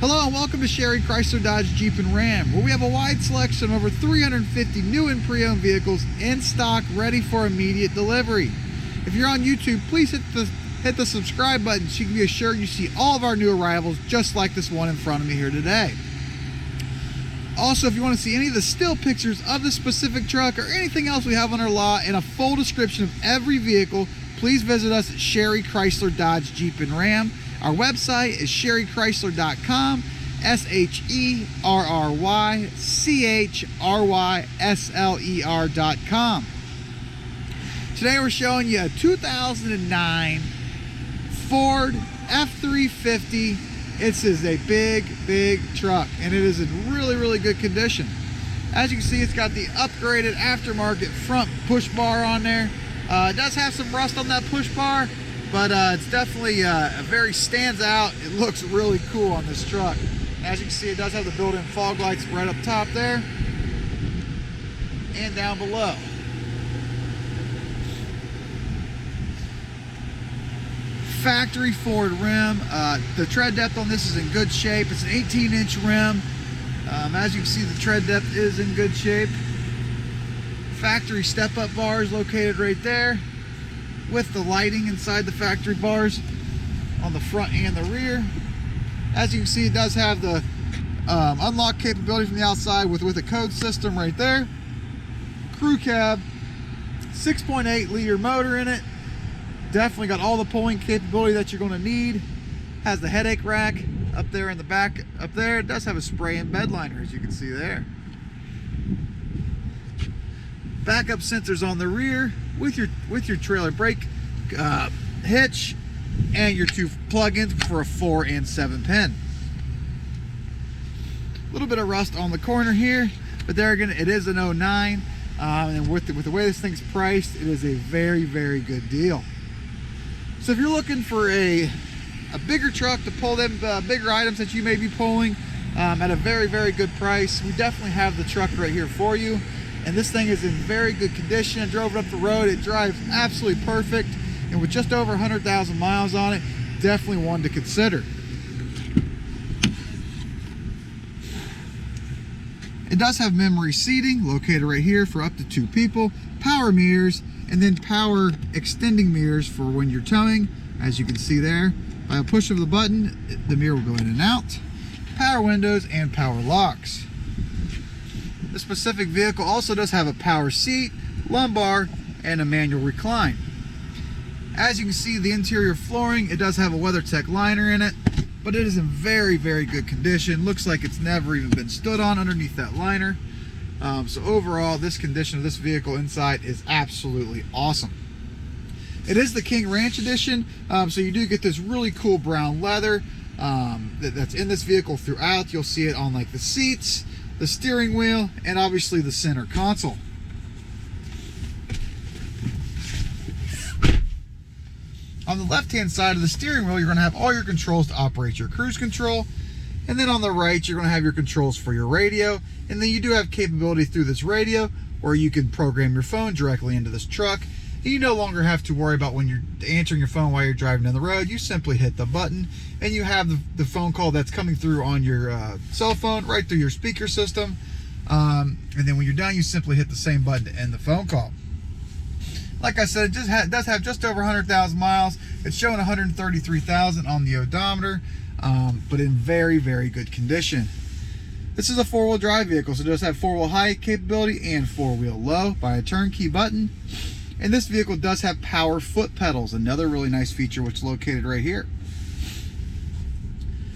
Hello and welcome to Sherry Chrysler Dodge Jeep and Ram, where we have a wide selection of over 350 new and pre-owned vehicles in stock ready for immediate delivery. If you're on YouTube, please hit the subscribe button so you can be assured you see all of our new arrivals just like this one in front of me here today. Also, if you want to see any of the still pictures of the specific truck or anything else we have on our lot and a full description of every vehicle, please visit us at Sherry Chrysler Dodge Jeep and Ram. Our website is sherrychrysler.com, SherryChrysler.com. Today we're showing you a 2009 Ford F-350. This is a big truck, and it is in really good condition. As you can see, it's got the upgraded aftermarket front push bar on there. It does have some rust on that push bar, but it's definitely very stands out. It looks really cool on this truck. As you can see, it does have the built-in fog lights right up top there and down below. Factory Ford rim. The tread depth on this is in good shape. It's an 18-inch rim. As you can see, the tread depth is in good shape. Factory step-up bars located right there, with the lighting inside the factory bars on the front and the rear. As you can see, it does have the unlock capability from the outside with a code system right there. Crew cab, 6.8 liter motor in it. Definitely got all the pulling capability that you're going to need. Has the headache rack up there in the back up there. It does have a spray and bed liner, as you can see there. Backup sensors on the rear with your trailer brake hitch and your two plug-ins for a 4 and 7 pin. A little bit of rust on the corner here, but there again, it is an 09, and with the way this thing's priced, it is a very good deal. So if you're looking for a bigger truck to pull them bigger items that you may be pulling at a very good price, we definitely have the truck right here for you. And this thing is in very good condition. I drove it up the road. It drives absolutely perfect. And with just over 100,000 miles on it, definitely one to consider. It does have memory seating located right here for up to 2 people, power mirrors, and then power extending mirrors for when you're towing. As you can see there, by a push of the button, the mirror will go in and out. Power windows and power locks. This specific vehicle also does have a power seat, lumbar, and a manual recline. As you can see, the interior flooring, it does have a WeatherTech liner in it, but it is in very good condition. Looks like it's never even been stood on underneath that liner. So overall, this condition of this vehicle inside is absolutely awesome. It is the King Ranch Edition, so you do get this really cool brown leather that's in this vehicle throughout. You'll see it on like the seats, the steering wheel, and obviously the center console. On the left-hand side of the steering wheel, you're going to have all your controls to operate your cruise control. And then on the right, you're going to have your controls for your radio. And then you do have capability through this radio where you can program your phone directly into this truck. And you no longer have to worry about when you're answering your phone while you're driving down the road. You simply hit the button and you have the phone call that's coming through on your cell phone right through your speaker system. And then when you're done, you simply hit the same button to end the phone call. Like I said, it does have just over 100,000 miles. It's showing 133,000 on the odometer, but in very good condition. This is a 4-wheel drive vehicle, so it does have 4-wheel high capability and 4-wheel low by a turnkey button. And this vehicle does have power foot pedals, another really nice feature which is located right here.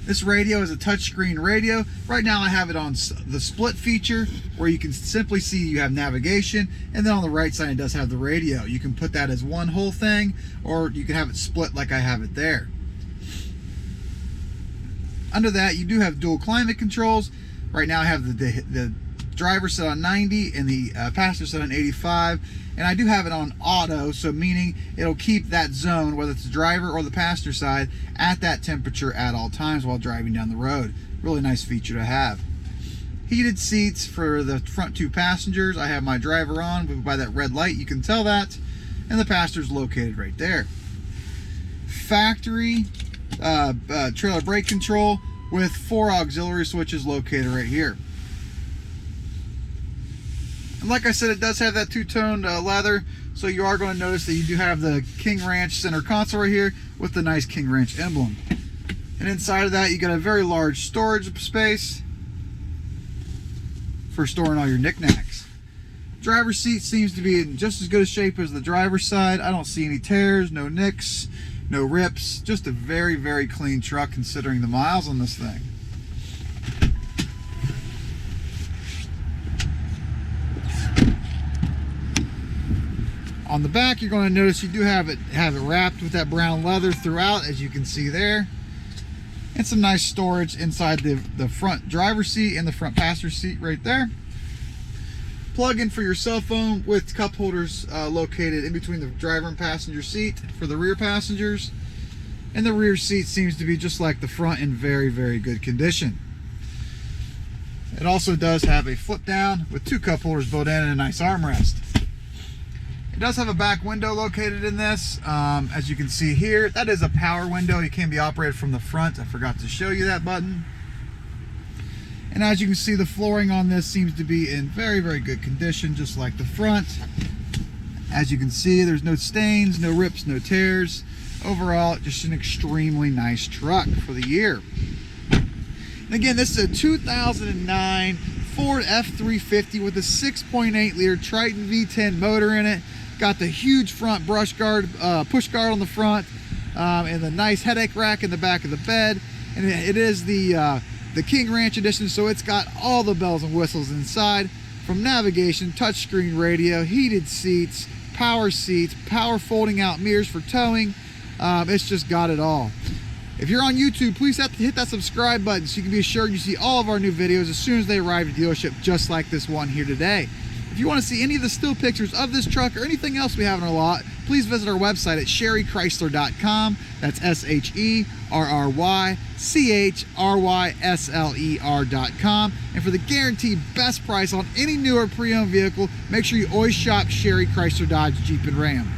This radio is a touchscreen radio. Right now I have it on the split feature where you can simply see you have navigation, and then on the right side it does have the radio. You can put that as one whole thing, or you can have it split like I have it there. Under that, you do have dual climate controls. Right now I have the driver set on 90 and the passenger set on 85, and I do have it on auto, so meaning it'll keep that zone, whether it's the driver or the passenger side, at that temperature at all times while driving down the road. Really nice feature to have. Heated seats for the front 2 passengers. I have my driver on, but by that red light you can tell that, and the passenger's located right there. Factory trailer brake control with 4 auxiliary switches located right here. And like I said, it does have that two-toned leather, so you are going to notice that you do have the King Ranch center console right here with the nice King Ranch emblem. And inside of that, you got a very large storage space for storing all your knickknacks. Driver's seat seems to be in just as good a shape as the driver's side. I don't see any tears, no nicks, no rips. Just a very, very clean truck considering the miles on this thing. On the back, you're going to notice you do have it wrapped with that brown leather throughout, as you can see there. And some nice storage inside the front driver's seat and the front passenger seat right there. Plug in for your cell phone with cup holders located in between the driver and passenger seat for the rear passengers. And the rear seat seems to be just like the front, in very, very good condition. It also does have a flip down with 2 cup holders built in and a nice armrest. It does have a back window located in this. As you can see here, that is a power window. It can be operated from the front. I forgot to show you that button. And as you can see, the flooring on this seems to be in very, very good condition, just like the front. As you can see, there's no stains, no rips, no tears. Overall, just an extremely nice truck for the year. And again, this is a 2009 Ford F-350 with a 6.8 liter Triton V10 motor in it. Got the huge front brush guard, push guard on the front, and the nice headache rack in the back of the bed. And it is the King Ranch edition, so it's got all the bells and whistles inside, from navigation, touchscreen radio, heated seats, power folding out mirrors for towing. It's just got it all. If you're on YouTube, please hit that subscribe button so you can be assured you see all of our new videos as soon as they arrive at the dealership, just like this one here today. If you want to see any of the still pictures of this truck or anything else we have in our lot, please visit our website at sherrychrysler.com. That's SHERRYCHRYSLER.com. And for the guaranteed best price on any new or pre-owned vehicle, make sure you always shop Sherry Chrysler Dodge Jeep and Ram.